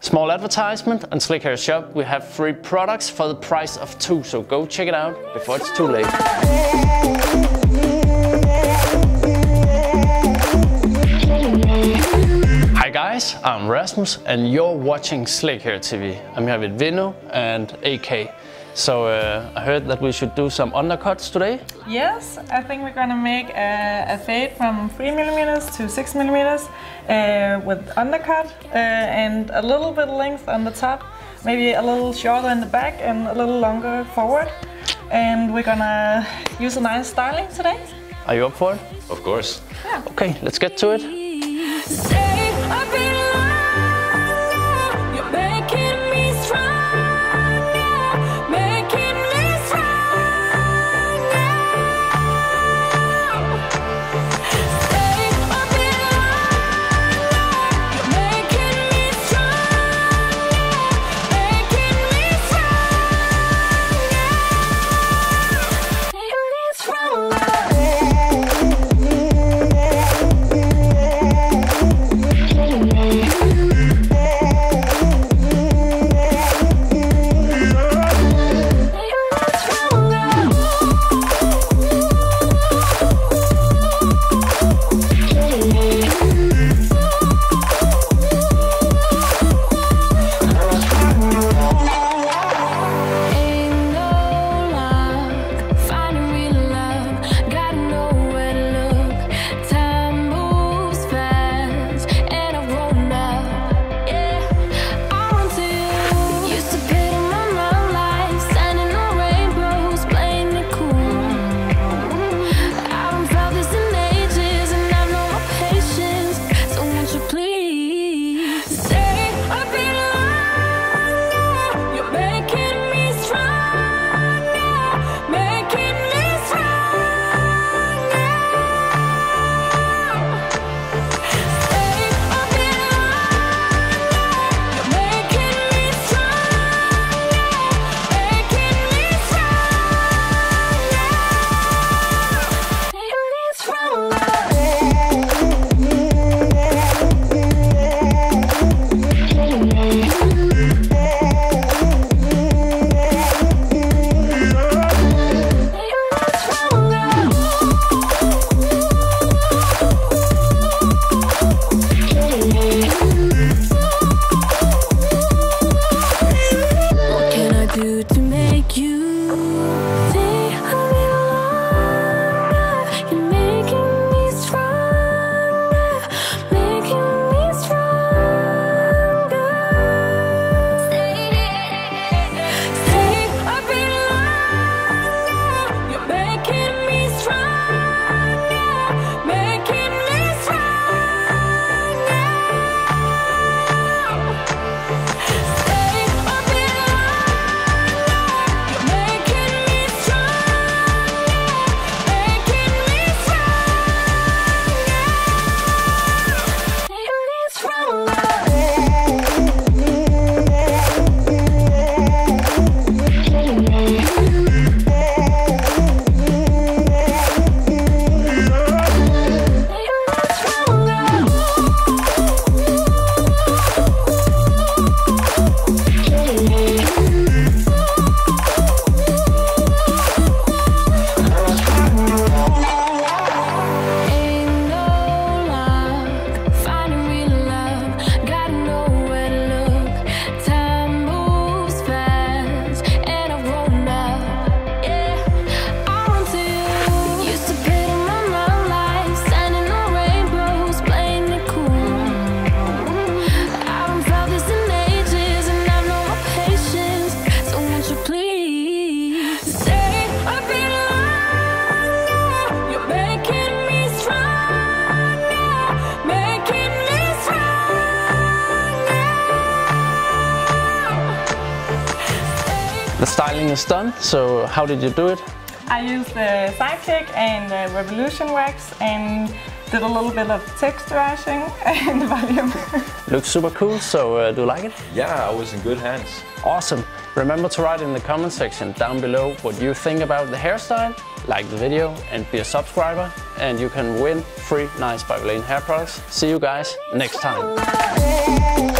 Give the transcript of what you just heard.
Small advertisement. On Slikhaar shop we have 3 products for the price of 2, so go check it out before it's too late. Hi guys, I'm Rasmus and you're watching Slikhaar TV. I'm here with Vino and AK. So I heard that we should do some undercuts today. Yes, I think we're gonna make a fade from 3mm to 6mm with undercut and a little bit of length on the top, maybe a little shorter in the back and a little longer forward. And we're gonna use a nice styling today. Are you up for it? Of course. Yeah. Okay, let's get to it. The styling is done, so how did you do it? I used the Sidekick and the Revolution wax and did a little bit of texturizing and volume. Looks super cool, so do you like it? Yeah, I was in good hands. Awesome. Remember to write in the comment section down below what you think about the hairstyle, like the video and be a subscriber, and you can win free nice By Vilain hair products. See you guys next time.